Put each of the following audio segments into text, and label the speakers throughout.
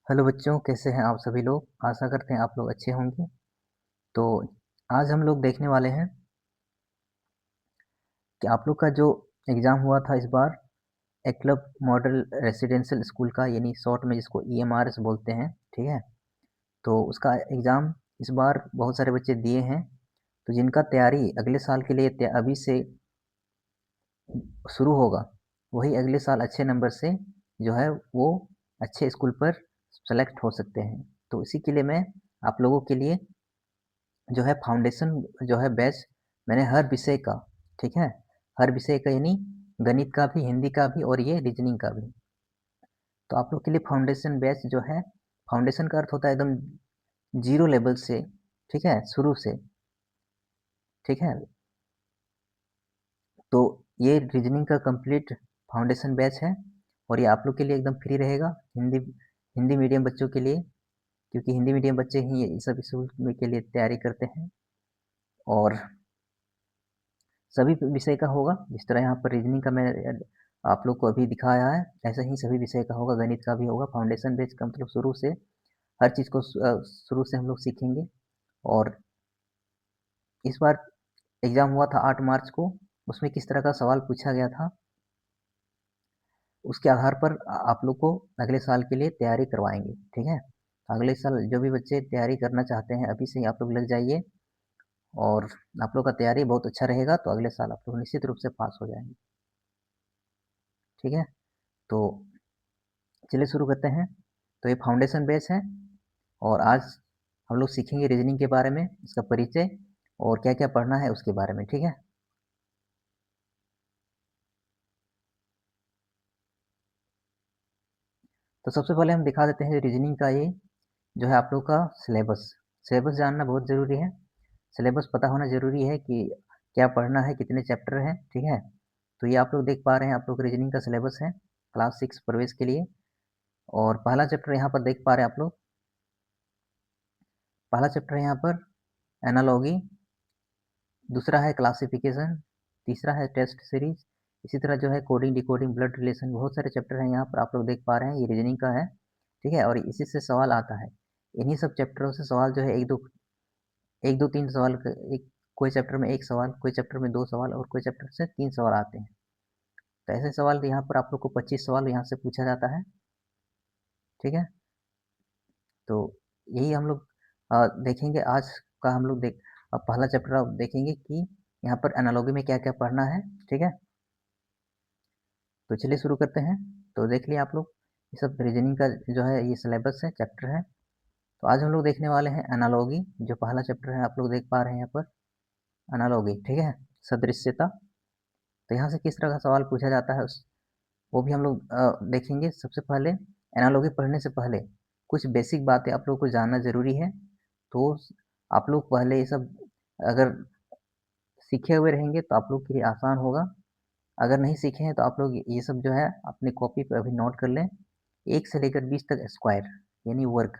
Speaker 1: Hello बच्चों, कैसे हैं आप सभी लोग? आशा करते हैं आप लोग अच्छे होंगे। तो आज हम लोग देखने वाले हैं कि आप लोग का जो एग्ज़ाम हुआ था इस बार एक्लब मॉडल रेसिडेंशियल स्कूल का, यानी शॉर्ट में जिसको ईएमआरएस बोलते हैं, ठीक है? तो उसका एग्ज़ाम इस बार बहुत सारे बच्चे दिए हैं। तो जिनका तैयारी अगले साल के लिए अभी से शुरू होगा, वही अगले साल अच्छे नंबर से जो है वो अच्छे स्कूल पर सेलेक्ट हो सकते हैं। तो इसी के लिए मैं आप लोगों के लिए जो है फाउंडेशन जो है बैच मैंने हर विषय का, ठीक है, हर विषय का यानी गणित का भी, हिंदी का भी और ये रीजनिंग का भी। तो आप लोग के लिए फाउंडेशन बैच जो है, फाउंडेशन का अर्थ होता है एकदम जीरो लेवल से, ठीक है, शुरू से, ठीक है। तो ये रीजनिंग का कंप्लीट फाउंडेशन बैच है और ये आप लोग के लिए एकदम फ्री रहेगा, हिंदी हिंदी मीडियम बच्चों के लिए, क्योंकि हिंदी मीडियम बच्चे ही ये सब स्कूल में के लिए तैयारी करते हैं। और सभी विषय का होगा, जिस तरह यहाँ पर रीजनिंग का मैं आप लोग को अभी दिखाया है, ऐसा ही सभी विषय का होगा, गणित का भी होगा। फाउंडेशन बेस का मतलब शुरू से हर चीज़ को शुरू से हम लोग सीखेंगे। और इस बार एग्ज़ाम हुआ था 8 मार्च को, उसमें किस तरह का सवाल पूछा गया था, उसके आधार पर आप लोग को अगले साल के लिए तैयारी करवाएंगे, ठीक है। अगले साल जो भी बच्चे तैयारी करना चाहते हैं, अभी से ही आप लोग लग जाइए और आप लोग का तैयारी बहुत अच्छा रहेगा, तो अगले साल आप लोग निश्चित रूप से पास हो जाएंगे, ठीक है। तो चलिए शुरू करते हैं। तो ये फाउंडेशन बेस है और आज हम लोग सीखेंगे रीजनिंग के बारे में, इसका परिचय और क्या क्या पढ़ना है उसके बारे में, ठीक है। तो सबसे पहले हम दिखा देते हैं रीजनिंग का ये जो है आप लोग का सिलेबस। सिलेबस जानना बहुत ज़रूरी है, सिलेबस पता होना ज़रूरी है कि क्या पढ़ना है, कितने चैप्टर हैं, ठीक है। तो ये आप लोग देख पा रहे हैं, आप लोग रीजनिंग का सिलेबस है क्लास 6 प्रवेश के लिए। और पहला चैप्टर यहाँ पर देख पा रहे हैं आप लोग, पहला चैप्टर है यहाँ पर एनालॉगी, दूसरा है क्लासिफिकेशन, तीसरा है टेस्ट सीरीज, इसी तरह जो है कोडिंग, डिकोडिंग, ब्लड रिलेशन, बहुत सारे चैप्टर हैं यहाँ पर आप लोग देख पा रहे हैं। ये रीजनिंग का है, ठीक है, और इसी से सवाल आता है। इन्हीं सब चैप्टरों से सवाल जो है एक दो तीन सवाल एक कोई चैप्टर में एक सवाल, कोई चैप्टर में दो सवाल और कोई चैप्टर से तीन सवाल आते हैं। तो ऐसे सवाल यहाँ पर आप लोग को 25 सवाल यहाँ से पूछा जाता है, ठीक है। तो यही हम लोग देखेंगे आज का, हम लोग पहला चैप्टर आप देखेंगे कि यहाँ पर एनालॉजी में क्या क्या पढ़ना है, ठीक है। तो चलिए शुरू करते हैं। तो देख लिया आप लोग, ये सब रीजनिंग का जो है ये सिलेबस है, चैप्टर है। तो आज हम लोग देखने वाले हैं एनालॉजी, जो पहला चैप्टर है आप लोग देख पा रहे हैं यहाँ पर, एनालॉजी, ठीक है, सदृश्यता। तो यहाँ से किस तरह का सवाल पूछा जाता है वो भी हम लोग देखेंगे। सबसे पहले एनालॉजी पढ़ने से पहले कुछ बेसिक बातें आप लोग को जानना जरूरी है। तो आप लोग पहले ये सब अगर सीखे हुए रहेंगे तो आप लोग के लिए आसान होगा। अगर नहीं सीखे हैं तो आप लोग ये सब जो है अपने कॉपी पर अभी नोट कर लें। 1 से लेकर 20 तक स्क्वायर यानी वर्ग,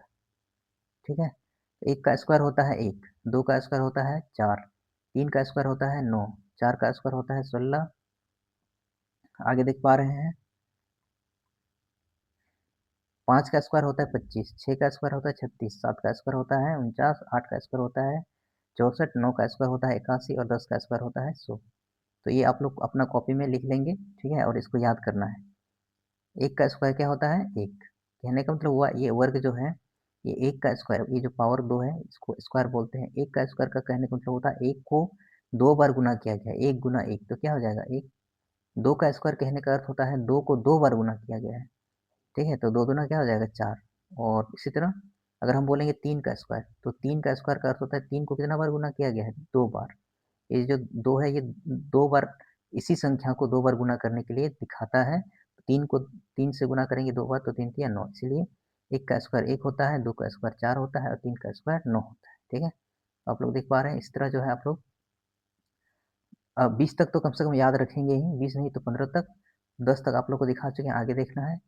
Speaker 1: ठीक है। एक का स्क्वायर होता है 1, दो का स्क्वायर होता है 4, तीन का स्क्वायर होता है 9, चार का स्क्वायर होता है 16। आगे देख पा रहे हैं, 5 का स्क्वायर होता है 25, 6 का स्क्वायर होता है 36, 7 का स्क्वायर होता है 49, 8 का स्क्वायर होता है 64, 9 का स्क्वायर होता है 81 और 10 का स्क्वायर होता है 100। तो ये आप लोग अपना कॉपी में लिख लेंगे, ठीक है, और इसको याद करना है। एक का स्क्वायर क्या होता है? एक। कहने का मतलब हुआ ये वर्ग जो है, ये एक का स्क्वायर, ये जो पावर दो है इसको स्क्वायर बोलते हैं। एक का स्क्वायर का कहने का मतलब होता है एक को दो बार गुना किया गया, एक गुना एक, तो क्या हो जाएगा? एक। दो का स्क्वायर कहने का अर्थ होता है दो को दो बार गुना किया गया है, ठीक है, तो दो दूना क्या हो जाएगा? 4। और इसी तरह अगर हम बोलेंगे 3 का स्क्वायर, तो 3 का स्क्वायर का अर्थ होता है 3 को कितना बार गुना किया गया है? 2 बार। ये जो 2 है ये 2 बार, इसी संख्या को 2 बार गुना करने के लिए दिखाता है। 3 को 3 से गुना करेंगे 2 बार तो 3 तिया 9, इसलिए 1 का स्क्वायर 1 होता है, 2 का स्क्वायर 4 होता है और 3 का स्क्वायर 9 होता है, ठीक है। तो आप लोग देख पा रहे हैं, इस तरह जो है आप लोग 20 तक तो कम से कम याद रखेंगे ही, 20 नहीं तो 15 तक। 10 तक आप लोग को दिखा चुके हैं, आगे देखना है।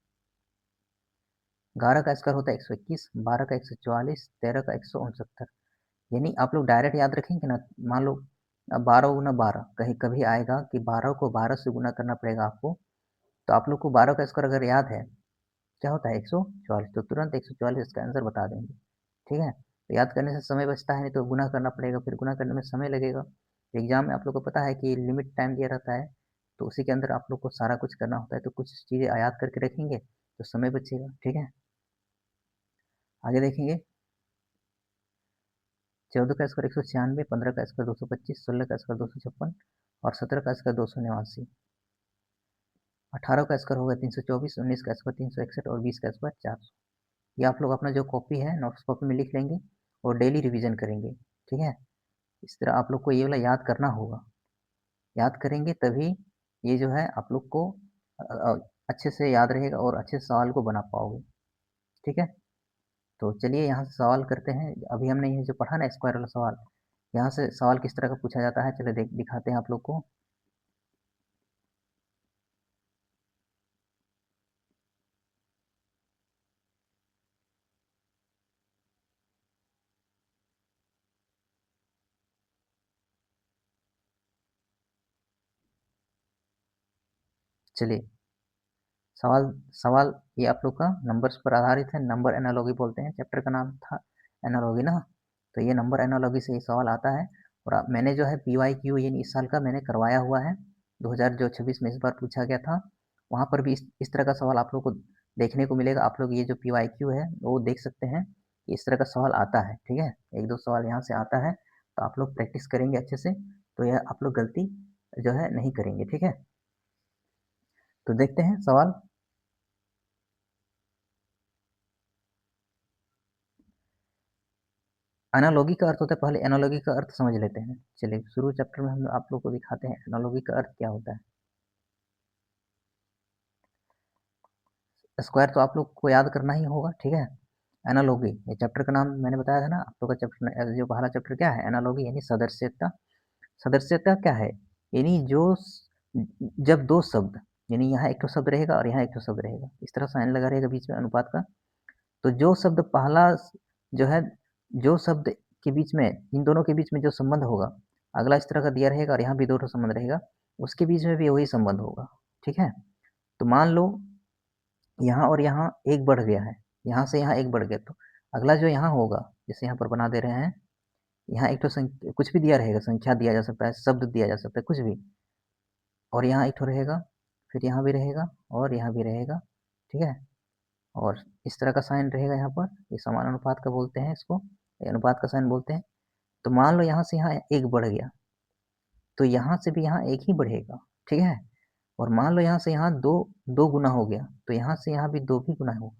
Speaker 1: 11 का स्क्वायर होता है 121, 12 का 144, 13 का 169। यानी आप लोग डायरेक्ट याद रखेंगे ना, मान लो 12 गुना 12, कहीं कभी आएगा कि 12 को 12 से गुना करना पड़ेगा आपको, तो आप लोग को 12 का स्क्वायर अगर याद है क्या होता है 144, तो तुरंत 144 इसका आंसर बता देंगे। ठीक है, तो याद करने से समय बचता है, नहीं तो गुना करना पड़ेगा, फिर गुना करने में समय लगेगा। एग्जाम में आप लोग को पता है कि लिमिट टाइम दिया रहता है, तो उसी के अंदर आप लोग को सारा कुछ करना होता है, तो कुछ चीज़ें याद करके रखेंगे तो समय बचेगा। ठीक है, आगे देखेंगे। 14 का स्क्वायर 196, 15 का स्क्वायर 225, 16 का स्क्वायर 256 और 17 का स्क्वायर 289। 18 का स्क्वायर होगा 324, 19 का स्क्वायर 361 और 20 का स्क्वायर 400। ये आप लोग अपना जो कॉपी है नोट्स कॉपी में लिख लेंगे और डेली रिवीजन करेंगे। ठीक है, इस तरह आप लोग को ये वाला याद करना होगा। याद करेंगे तभी ये जो है आप लोग को अच्छे से याद रहेगा और अच्छे से सवाल को बना पाओगे। ठीक है, तो चलिए यहाँ से सवाल करते हैं। अभी हमने ये जो पढ़ा ना स्क्वायर वाला सवाल, यहाँ से सवाल किस तरह का पूछा जाता है, चलिए दिखाते हैं आप लोग को। चलिए, सवाल सवाल ये आप लोग का नंबर्स पर आधारित है। नंबर एनालॉजी बोलते हैं, चैप्टर का नाम था एनालॉजी ना। तो ये नंबर एनालॉजी से ये सवाल आता है। और मैंने जो है PYQ यानी इस साल का मैंने करवाया हुआ है, 2026 में इस बार पूछा गया था। वहाँ पर भी इस तरह का सवाल आप लोग को देखने को मिलेगा। आप लोग ये जो PYQ है वो देख सकते हैं, इस तरह का सवाल आता है। ठीक है, एक दो सवाल यहाँ से आता है, तो आप लोग प्रैक्टिस करेंगे अच्छे से, तो यह आप लोग गलती जो है नहीं करेंगे। ठीक है, तो देखते हैं सवाल। एनालॉगी का अर्थ होता है, पहले एनालॉगी का अर्थ समझ लेते हैं। चलिए शुरू चैप्टर में हम आप लोग को दिखाते हैं एनालॉगी का अर्थ क्या होता है। स्क्वायर तो आप लोग को याद करना ही होगा। ठीक है, एनालॉगी ये चैप्टर का नाम मैंने बताया था ना आप लोग का। चैप्टर जो पहला चैप्टर क्या है, एनालॉगी यानी सदृश्यता। सदस्यता क्या है, यानी जब दो शब्द, यानी यहाँ एक तो शब्द रहेगा और यहाँ एक तो शब्द रहेगा, इस तरह साइन लगा रहेगा बीच में अनुपात का। तो जो शब्द पहला जो है, जो शब्द के बीच में, इन दोनों के बीच में जो संबंध होगा, अगला इस तरह का दिया रहेगा और यहाँ भी दो ठो संबंध रहेगा, उसके बीच में भी वही संबंध होगा। ठीक है, तो मान लो यहाँ और यहाँ एक बढ़ गया है, यहाँ से यहाँ एक बढ़ गया, तो अगला जो यहाँ होगा, जैसे यहाँ पर बना दे रहे हैं, यहाँ एक तो कुछ भी दिया रहेगा, संख्या दिया जा सकता है, शब्द दिया जा सकता है, कुछ भी। और यहाँ एक ठो रहेगा, फिर यहाँ भी रहेगा और यहाँ भी रहेगा। ठीक है, और इस तरह का साइन रहेगा यहाँ पर, ये समान अनुपात का बोलते हैं इसको, ये अनुपात का साइन बोलते हैं। तो मान लो यहाँ से यहाँ एक बढ़ गया, तो यहाँ से भी यहाँ एक ही बढ़ेगा। ठीक है, और मान लो यहाँ से यहाँ दो दो गुना हो गया, तो यहाँ से यहाँ भी दो भी गुना होगा।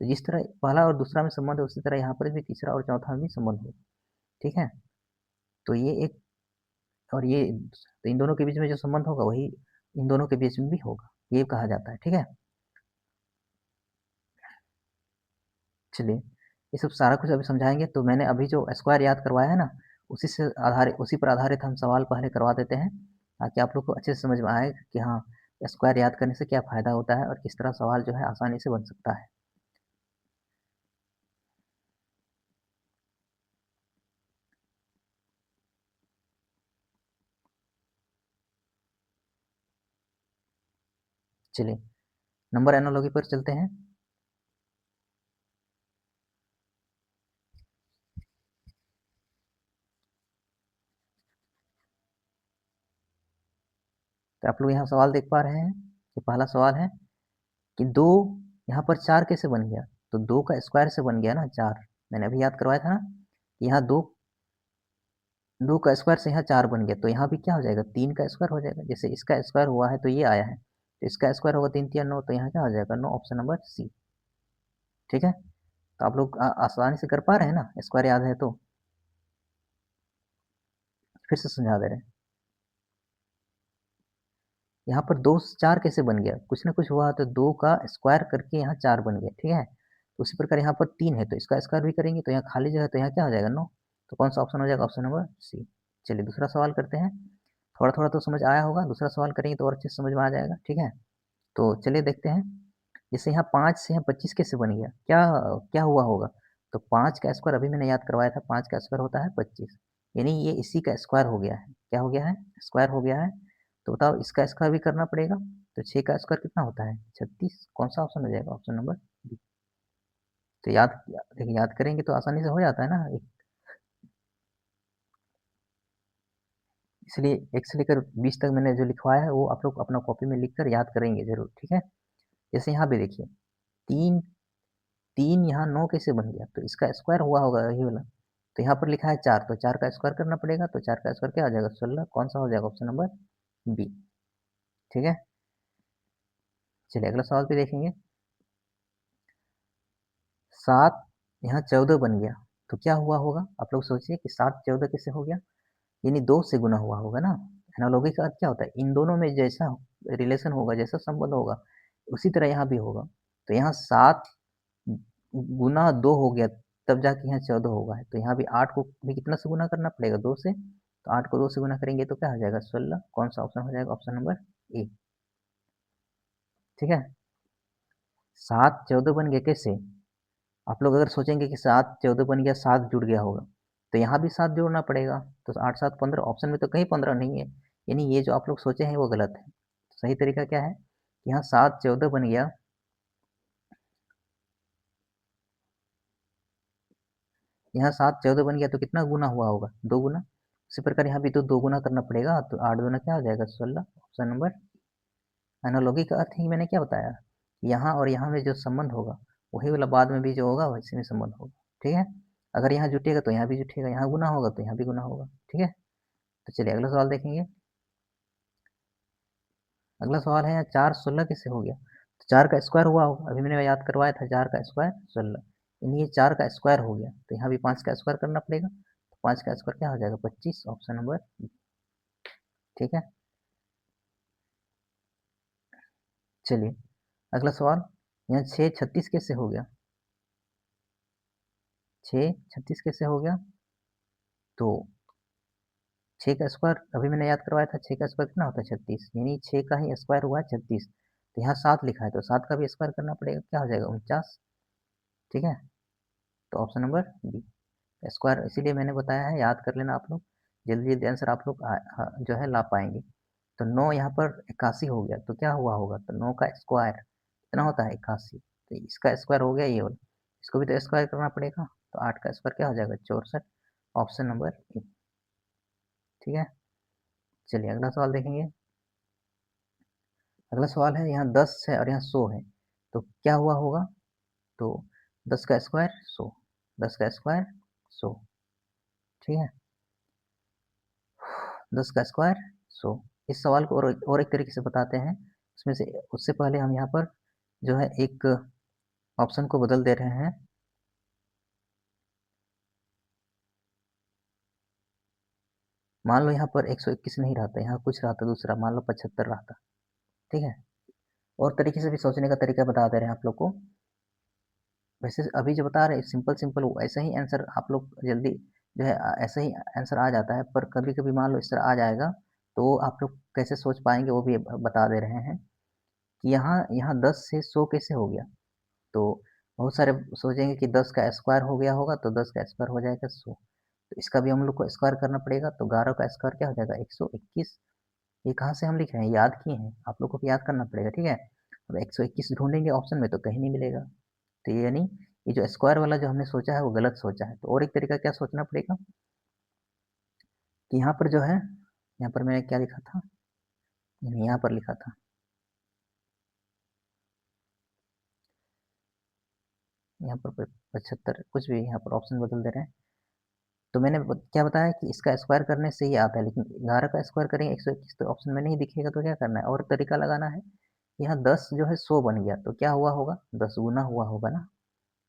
Speaker 1: तो जिस तरह पहला और दूसरा में संबंध है, उसी तरह यहाँ पर भी तीसरा और चौथा में भी संबंध होगा। ठीक है, तो ये एक, और ये, तो इन दोनों के बीच में जो संबंध होगा वही इन दोनों के बीच में भी होगा, ये कहा जाता है। ठीक है, चलिए ये सब सारा कुछ अभी समझाएंगे। तो मैंने अभी जो स्क्वायर याद करवाया है ना, उसी से आधारित, उसी पर आधारित हम सवाल पहले करवा देते हैं, ताकि आप लोग को अच्छे से समझ में आए कि हाँ स्क्वायर याद करने से क्या फ़ायदा होता है और किस तरह सवाल जो है आसानी से बन सकता है। चलिए नंबर एनालॉजी पर चलते हैं। तो आप लोग यहाँ सवाल देख पा रहे हैं कि पहला सवाल है कि दो, यहाँ पर चार कैसे बन गया, तो दो का स्क्वायर से बन गया ना चार। मैंने अभी याद करवाया था ना कि यहाँ दो, दो का स्क्वायर से यहाँ चार बन गया, तो यहाँ भी क्या हो जाएगा, तीन का स्क्वायर हो जाएगा। जैसे इसका स्क्वायर हुआ है तो ये आया है, तो इसका स्क्वायर होगा तीन तिया नौ, तो यहाँ क्या हो जाएगा नौ, ऑप्शन नंबर सी। ठीक है, तो आप लोग आसानी से कर पा रहे हैं ना, स्क्वायर याद है तो। फिर से समझा दे रहे हैं, यहाँ पर दो चार कैसे बन गया, कुछ ना कुछ हुआ, तो दो का स्क्वायर करके यहाँ चार बन गया। ठीक है, तो उसी प्रकार यहाँ पर तीन है, तो इसका स्क्वायर भी करेंगे, तो यहाँ खाली जो है, तो यहाँ क्या हो जाएगा नौ। तो कौन सा ऑप्शन हो जाएगा, ऑप्शन नंबर सी। चलिए दूसरा सवाल करते हैं। थोड़ा थोड़ा तो समझ आया होगा, दूसरा सवाल करेंगे तो और अच्छे से समझ में आ जाएगा। ठीक है, तो चलिए देखते हैं। जैसे यहाँ पाँच से यहाँ 25 कैसे बन गया, क्या क्या हुआ होगा, तो पाँच का स्क्वायर अभी मैंने याद करवाया था, पाँच का स्क्वायर होता है 25, यानी ये इसी का स्क्वायर हो गया है। क्या हो गया है, स्क्वायर हो गया है। तो बताओ इसका स्क्वायर भी करना पड़ेगा, तो 6 का स्क्वायर कितना होता है 36, कौन सा ऑप्शन हो जाएगा, ऑप्शन नंबर तो देखिए याद करेंगे तो आसानी से हो जाता है ना, इसलिए 1 से लेकर 20 तक मैंने जो लिखवाया है वो आप लोग अपना कॉपी में लिख कर याद करेंगे ज़रूर, ठीक है? जैसे यहाँ पे देखिए 3 3 यहाँ 9 कैसे बन गया? तो इसका स्क्वायर हुआ होगा ये वाला। तो यहाँ पर लिखा है 4 तो 4 का स्क्वायर करना पड़ेगा, तो 4 का स्क्वायर क्या हो जाएगा? 16 कौन-सा हो जाएगा? ऑप्शन नंबर बी, ठीक है? चलिए अगला सवाल पे देखेंगे। 7 यहाँ 14 बन गया, तो क्या हुआ होगा? आप लोग सोचिए कि 7 14 कैसे हो गया? यानी 2 से गुना हुआ होगा ना? एनालॉजी का अर्थ क्या होता है? इन दोनों में जैसा रिलेशन होगा, जैसा संबंध होगा, उसी तरह यहाँ भी होगा। तो यहाँ 7 गुना 2 हो गया, तब जाके यहाँ 14 होगा। तो यहाँ भी 8 को भी कितना से गुना करना पड़ेगा? 2 से। तो 8 को 2 से गुना करेंगे तो क्या हो जाएगा? 16। कौन-सा ऑप्शन हो जाएगा? ऑप्शन नंबर ए, ठीक है? 7 14 बन गया कैसे? आप लोग अगर सोचेंगे कि 7 14 बन गया, 7 जुड़ गया होगा, तो यहाँ भी 7 जोड़ना पड़ेगा। तो 8 7 15 ऑप्शन में तो कहीं 15 नहीं है, यानी ये जो आप लोग सोचे हैं वो गलत है। सही तरीका क्या है? यहाँ 7 14 बन गया, यहाँ 7 14 बन गया तो कितना गुना हुआ होगा? 2 गुना। उसी प्रकार यहाँ भी तो 2 गुना करना पड़ेगा, तो 8 दूना क्या हो जाएगा? 16। Option number. एनालॉगी का अर्थ ही मैंने क्या बताया? यहाँ और यहाँ में जो संबंध होगा, वही वाला बाद में भी जो होगा वैसे में संबंध होगा, ठीक है? अगर यहाँ जुटेगा तो यहाँ भी जुटेगा, यहाँ गुना होगा तो यहाँ भी गुना होगा, ठीक है? तो चलिए अगला सवाल देखेंगे। अगला सवाल है 4 16 कैसे हो गया? तो 4 का स्क्वायर हुआ होगा, अभी मैंने याद करवाया था 4 का स्क्वायर 16, यानी ये 4 का स्क्वायर हो गया, तो यहाँ भी 5 का स्क्वायर करना पड़ेगा, तो 5 का स्क्वायर क्या हो जाएगा? 25। ऑप्शन नंबर, ठीक है? चलिए अगला सवाल, यहाँ 6 36 कैसे हो गया? 6 36 कैसे हो गया? तो 6 का स्क्वायर अभी मैंने याद करवाया था, 6 का स्क्वायर कितना होता है? 36, यानी 6 का ही स्क्वायर हुआ है 36। तो यहाँ 7 लिखा है, तो 7 का भी स्क्वायर करना पड़ेगा, क्या हो जाएगा? 49, ठीक है? तो ऑप्शन नंबर बी, स्क्वायर इसीलिए मैंने बताया है, याद कर लेना आप लोग, जल्दी-जल्दी आंसर आप लोग जो है ला पाएँगे। तो 9 यहाँ पर 81 हो गया, तो क्या हुआ होगा? तो 9 का स्क्वायर कितना होता है? 81, तो इसका स्क्वायर हो गया ये वाला, इसको भी तो स्क्वायर करना पड़ेगा, तो 8 का स्क्वायर क्या हो जाएगा? 64। ऑप्शन नंबर ए, ठीक है? चलिए अगला सवाल देखेंगे। अगला सवाल है यहाँ 10 है और यहाँ 100 है, तो क्या हुआ होगा? तो 10 का स्क्वायर 100, 10 का स्क्वायर 100, ठीक है? 10 का स्क्वायर 100। इस सवाल को और एक तरीके से बताते हैं, उसमें से उससे पहले हम यहाँ पर जो है एक ऑप्शन को बदल दे रहे हैं। मान लो यहाँ पर 121 नहीं रहता, यहाँ कुछ रहता दूसरा, मान लो 75 रहता, ठीक है? और तरीके से भी सोचने का तरीका बता दे रहे हैं आप लोग को। वैसे अभी जो बता रहे हैं सिंपल सिंपल ऐसा ही आंसर आप लोग जल्दी जो है ऐसा ही आंसर आ जाता है, पर कभी-कभी मान लो इस तरह आ जाएगा, तो आप लोग कैसे सोच पाएँगे वो भी बता दे रहे हैं कि यहाँ यहाँ 10 से 100 कैसे हो गया? तो बहुत सारे सोचेंगे कि 10 का स्क्वायर हो गया होगा, तो 10 का स्क्वायर हो जाएगा 100, तो इसका भी हम लोग को स्क्वायर करना पड़ेगा, तो 11 का स्क्वायर क्या हो जाएगा? 121। ये कहाँ से हम लिख रहे हैं? याद किए हैं, आप लोग को भी याद करना पड़ेगा, ठीक है? अब 121 ढूँढेंगे ऑप्शन में तो कहीं नहीं मिलेगा, तो ये यानी ये जो स्क्वायर वाला जो हमने सोचा है वो गलत सोचा है, तो और एक तरीका क्या सोचना पड़ेगा कि यहाँ पर जो है, यहाँ पर मैंने क्या लिखा था? यहाँ पर लिखा था, यहाँ पर 75 कुछ भी, यहाँ पर ऑप्शन बदल दे रहे हैं। तो मैंने क्या बताया कि इसका स्क्वायर करने से ही आता है, लेकिन 11 का स्क्वायर करेंगे 121 तो ऑप्शन में नहीं दिखेगा, तो क्या करना है और तरीका लगाना है। यहाँ 10 जो है 100 बन गया, तो क्या हुआ होगा? 10 गुना हुआ होगा ना,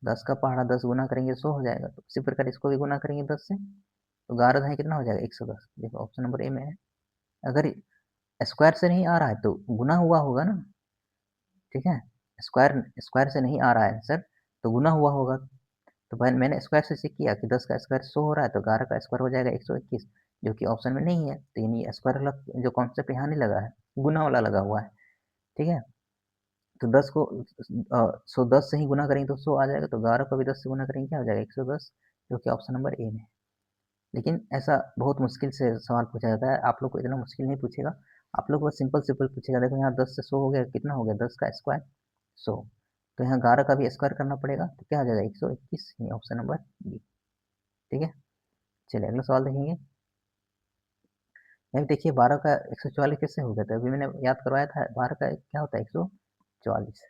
Speaker 1: 10 का पहाड़ा 10 गुना करेंगे 100 हो जाएगा, तो इसी प्रकार इसको भी गुना करेंगे 10 से, तो 11 दहाई कितना हो जाएगा? 110। देखो ऑप्शन नंबर ए में है। अगर स्क्वायर से नहीं आ रहा है तो गुना हुआ होगा ना, ठीक है? स्क्वायर स्क्वायर से नहीं आ रहा है आंसर, तो गुना हुआ होगा। तो भाई मैंने स्क्वायर से चेक किया कि 10 का स्क्वायर 100 हो रहा है, तो 11 का स्क्वायर हो जाएगा 121, जो कि ऑप्शन में नहीं है, तो यानी स्क्वायर वाला जो कॉन्सेप्ट यहाँ नहीं लगा है, गुना वाला लगा हुआ है, ठीक है? तो 10 को 10 से ही गुना करेंगे तो 100 आ जाएगा, तो 11 को भी 10 से गुना करेंगे क्या हो जाएगा? 110, जो कि ऑप्शन नंबर ए में है। लेकिन ऐसा बहुत मुश्किल से सवाल पूछा जाता है, आप लोग को इतना मुश्किल नहीं पूछेगा, आप लोग को सिंपल सिंपल पूछेगा। देखो यहाँ 10 से 100 हो गया, कितना हो गया? 10 का स्क्वायर 100, तो यहाँ 11 का भी स्क्वायर करना पड़ेगा, तो क्या आ जाएगा 121, ये ऑप्शन नंबर बी। ठीक है, चलिए अगला सवाल देखेंगे। यहाँ देखिए 12 का 144 कैसे हो गया था, अभी मैंने याद करवाया था 12 का क्या होता है 144,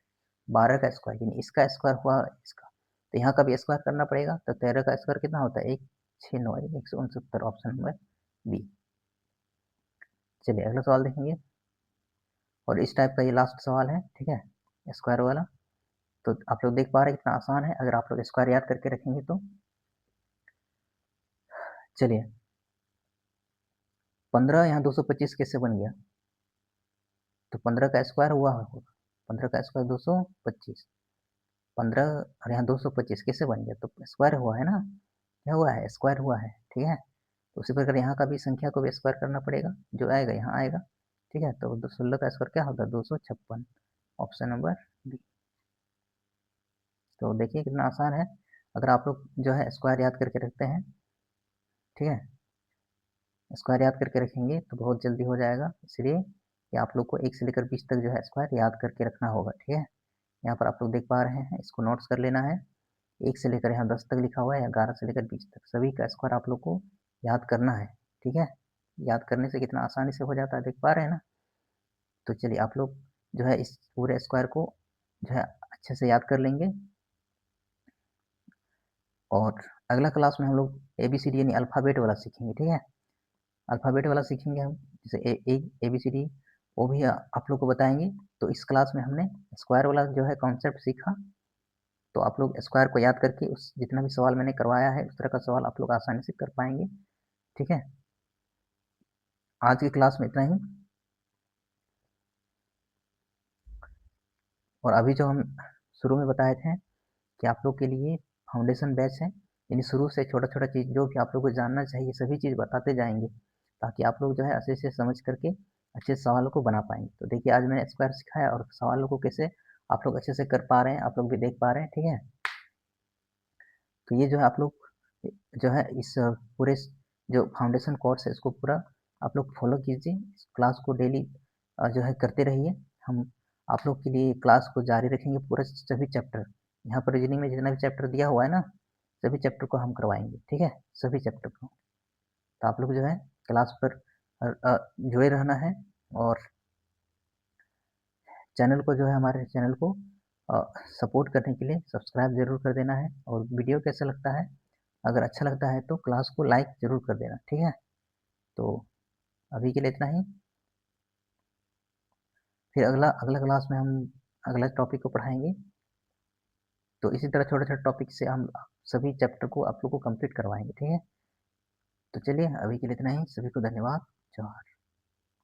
Speaker 1: 12 का स्क्वायर यानी इसका स्क्वायर हुआ इसका, तो यहाँ का भी स्क्वायर करना पड़ेगा, तो 13 का स्क्वायर कितना होता है 169, 169, ऑप्शन नंबर बी। चलिए अगला सवाल देखेंगे, और इस टाइप का ये लास्ट सवाल है, ठीक है, स्क्वायर वाला। तो आप लोग देख पा रहे हैं कितना आसान है, अगर आप लोग स्क्वायर याद करके रखेंगे तो। चलिए 15 यहाँ 225 कैसे बन गया, तो 15 का स्क्वायर हुआ होगा, 15 का स्क्वायर 225, 15 और यहाँ 225 कैसे बन गया, तो स्क्वायर हुआ है ना, क्या हुआ है स्क्वायर हुआ है, ठीक है। तो उसी प्रकार यहाँ का भी संख्या को भी स्क्वायर करना पड़ेगा, जो आएगा यहाँ आएगा, ठीक है। तो 16 का स्क्वायर क्या होता है 256, ऑप्शन नंबर बी। तो देखिए कितना आसान है, अगर आप लोग जो है स्क्वायर याद करके रखते हैं, ठीक है, स्क्वायर याद करके रखेंगे तो बहुत जल्दी हो जाएगा, इसलिए कि आप लोग को 1 से लेकर 20 तक जो है स्क्वायर याद करके रखना होगा, ठीक है। यहाँ पर आप लोग देख पा रहे हैं, इसको नोट्स कर लेना है, 1 से लेकर यहाँ 10 तक लिखा हुआ है, या 11 से लेकर 20 तक, सभी का स्क्वायर आप लोग को याद करना है, ठीक है। याद करने से कितना आसानी से हो जाता है, देख पा रहे हैं ना। तो चलिए आप लोग जो है इस पूरे स्क्वायर को जो है अच्छे से याद कर लेंगे, और अगला क्लास में हम लोग ABCD यानी अल्फ़ाबेट वाला सीखेंगे, ठीक है। अल्फ़ाबेट वाला सीखेंगे हम, जैसे ABCD, वो भी आप लोग को बताएंगे। तो इस क्लास में हमने स्क्वायर वाला जो है कॉन्सेप्ट सीखा, तो आप लोग स्क्वायर को याद करके उस जितना भी सवाल मैंने करवाया है उस तरह का सवाल आप लोग आसानी से कर पाएंगे, ठीक है। आज की क्लास में इतना ही, और अभी जो हम शुरू में बताए थे कि आप लोग के लिए फाउंडेशन बैच है, यानी शुरू से छोटा छोटा चीज़ जो कि आप लोग को जानना चाहिए सभी चीज़ बताते जाएंगे, ताकि आप लोग जो है अच्छे से समझ करके अच्छे सवालों को बना पाएंगे। तो देखिए आज मैंने स्क्वायर सिखाया, और सवालों को कैसे आप लोग अच्छे से कर पा रहे हैं, आप लोग भी देख पा रहे हैं, ठीक है। तो ये जो है आप लोग जो है इस पूरे जो फाउंडेशन कोर्स है इसको पूरा आप लोग फॉलो कीजिए, इस क्लास को डेली जो है करते रहिए। हम आप लोग के लिए क्लास को जारी रखेंगे, पूरे सभी चैप्टर, यहाँ पर रीजनिंग में जितना भी चैप्टर दिया हुआ है ना, सभी चैप्टर को हम करवाएंगे, ठीक है, सभी चैप्टर को। तो आप लोग जो है क्लास पर जुड़े रहना है, और चैनल को जो है हमारे चैनल को सपोर्ट करने के लिए सब्सक्राइब जरूर कर देना है, और वीडियो कैसा लगता है, अगर अच्छा लगता है तो क्लास को लाइक जरूर कर देना, ठीक है। तो अभी के लिए इतना ही, फिर अगला अगला क्लास में हम अगला टॉपिक को पढ़ाएंगे। तो इसी तरह छोटे छोटे टॉपिक से हम सभी चैप्टर को आप लोग को कंप्लीट करवाएंगे, ठीक है। तो चलिए अभी के लिए इतना ही, सभी को धन्यवाद, जय हिंद।